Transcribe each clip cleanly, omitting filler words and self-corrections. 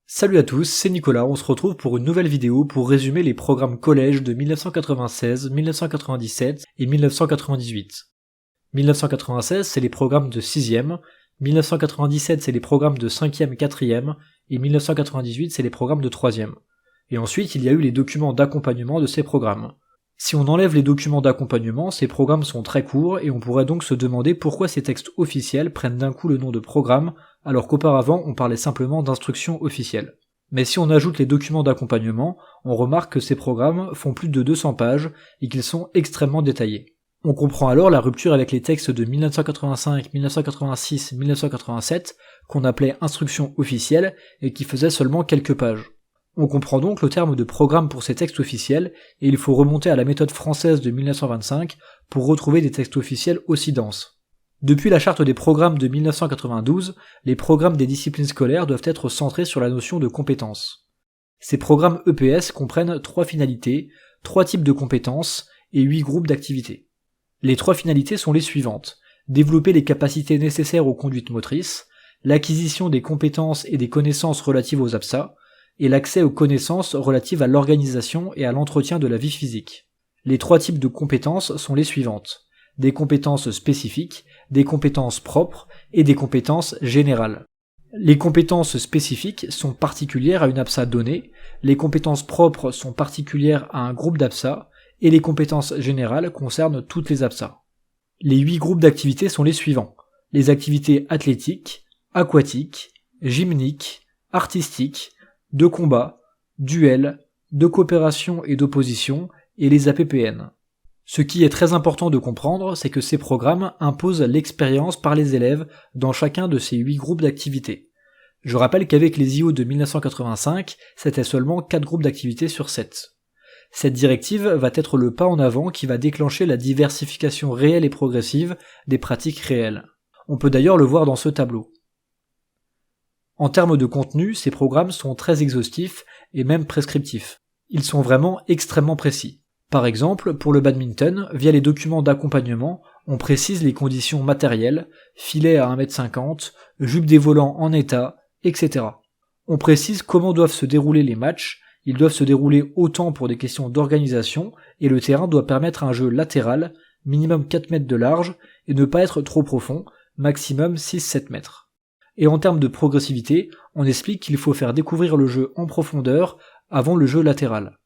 Salut à tous, c'est Nicolas, on se retrouve pour une nouvelle vidéo pour résumer les programmes collège de 1996, 1997 et 1998. 1996 c'est les programmes de 6e, 1997 c'est les programmes de 5e, 4e et 1998 c'est les programmes de 3e. Et ensuite il y a eu les documents d'accompagnement de ces programmes. Si on enlève les documents d'accompagnement, ces programmes sont très courts et on pourrait donc se demander pourquoi ces textes officiels prennent d'un coup le nom de programme alors qu'auparavant on parlait simplement d'instructions officielles. Mais si on ajoute les documents d'accompagnement, on remarque que ces programmes font plus de 200 pages et qu'ils sont extrêmement détaillés. On comprend alors la rupture avec les textes de 1985, 1986, 1987 qu'on appelait instructions officielles et qui faisaient seulement quelques pages. On comprend donc le terme de programme pour ces textes officiels, et il faut remonter à la méthode française de 1925 pour retrouver des textes officiels aussi denses. Depuis la charte des programmes de 1992, les programmes des disciplines scolaires doivent être centrés sur la notion de compétences. Ces programmes EPS comprennent 3 finalités, 3 types de compétences et 8 groupes d'activités. Les 3 finalités sont les suivantes: développer les capacités nécessaires aux conduites motrices, l'acquisition des compétences et des connaissances relatives aux APSA, et l'accès aux connaissances relatives à l'organisation et à l'entretien de la vie physique. Les 3 types de compétences sont les suivantes: des compétences spécifiques, des compétences propres et des compétences générales. Les compétences spécifiques sont particulières à une APSA donnée, les compétences propres sont particulières à un groupe d'APSA, et les compétences générales concernent toutes les APSA. Les 8 groupes d'activités sont les suivants: les activités athlétiques, aquatiques, gymniques, artistiques, de combat, duel, de coopération et d'opposition, et les APPN. Ce qui est très important de comprendre, c'est que ces programmes imposent l'expérience par les élèves dans chacun de ces 8 groupes d'activités. Je rappelle qu'avec les IO de 1985, c'était seulement 4 groupes d'activités sur 7. Cette directive va être le pas en avant qui va déclencher la diversification réelle et progressive des pratiques réelles. On peut d'ailleurs le voir dans ce tableau. En termes de contenu, ces programmes sont très exhaustifs et même prescriptifs. Ils sont vraiment extrêmement précis. Par exemple, pour le badminton, via les documents d'accompagnement, on précise les conditions matérielles, filet à 1m50, jupe des volants en état, etc. On précise comment doivent se dérouler les matchs, ils doivent se dérouler autant pour des questions d'organisation, et le terrain doit permettre un jeu latéral, minimum 4 mètres de large, et ne pas être trop profond, maximum 6-7 mètres. Et en termes de progressivité, on explique qu'il faut faire découvrir le jeu en profondeur avant le jeu latéral.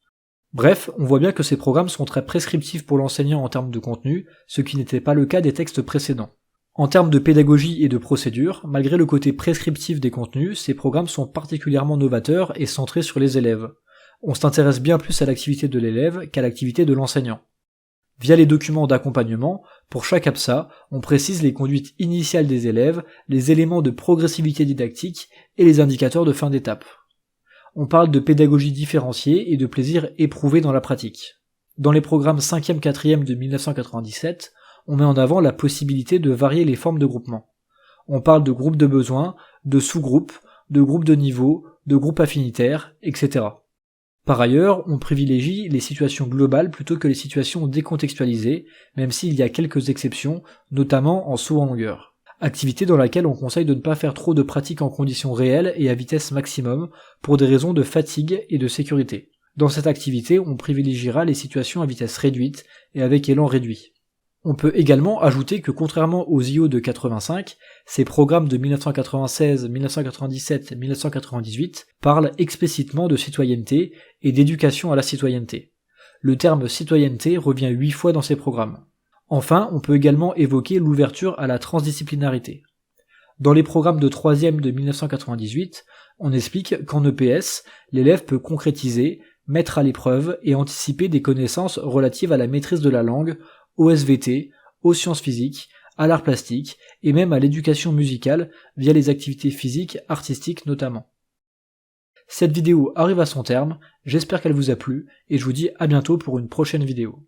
Bref, on voit bien que ces programmes sont très prescriptifs pour l'enseignant en termes de contenu, ce qui n'était pas le cas des textes précédents. En termes de pédagogie et de procédure, malgré le côté prescriptif des contenus, ces programmes sont particulièrement novateurs et centrés sur les élèves. On s'intéresse bien plus à l'activité de l'élève qu'à l'activité de l'enseignant. Via les documents d'accompagnement, pour chaque APSA, on précise les conduites initiales des élèves, les éléments de progressivité didactique et les indicateurs de fin d'étape. On parle de pédagogie différenciée et de plaisir éprouvé dans la pratique. Dans les programmes 5e, 4e de 1997, on met en avant la possibilité de varier les formes de groupement. On parle de groupes de besoins, de sous-groupes, de groupes de niveau, de groupes affinitaires, etc. Par ailleurs, on privilégie les situations globales plutôt que les situations décontextualisées, même s'il y a quelques exceptions, notamment en saut en longueur. Activité dans laquelle on conseille de ne pas faire trop de pratiques en conditions réelles et à vitesse maximum, pour des raisons de fatigue et de sécurité. Dans cette activité, on privilégiera les situations à vitesse réduite et avec élan réduit. On peut également ajouter que contrairement aux IO de 85, ces programmes de 1996, 1997 et 1998 parlent explicitement de citoyenneté et d'éducation à la citoyenneté. Le terme citoyenneté revient 8 fois dans ces programmes. Enfin, on peut également évoquer l'ouverture à la transdisciplinarité. Dans les programmes de 3e de 1998, on explique qu'en EPS, l'élève peut concrétiser, mettre à l'épreuve et anticiper des connaissances relatives à la maîtrise de la langue, au SVT, aux sciences physiques, à l'art plastique et même à l'éducation musicale via les activités physiques, artistiques notamment. Cette vidéo arrive à son terme, j'espère qu'elle vous a plu et je vous dis à bientôt pour une prochaine vidéo.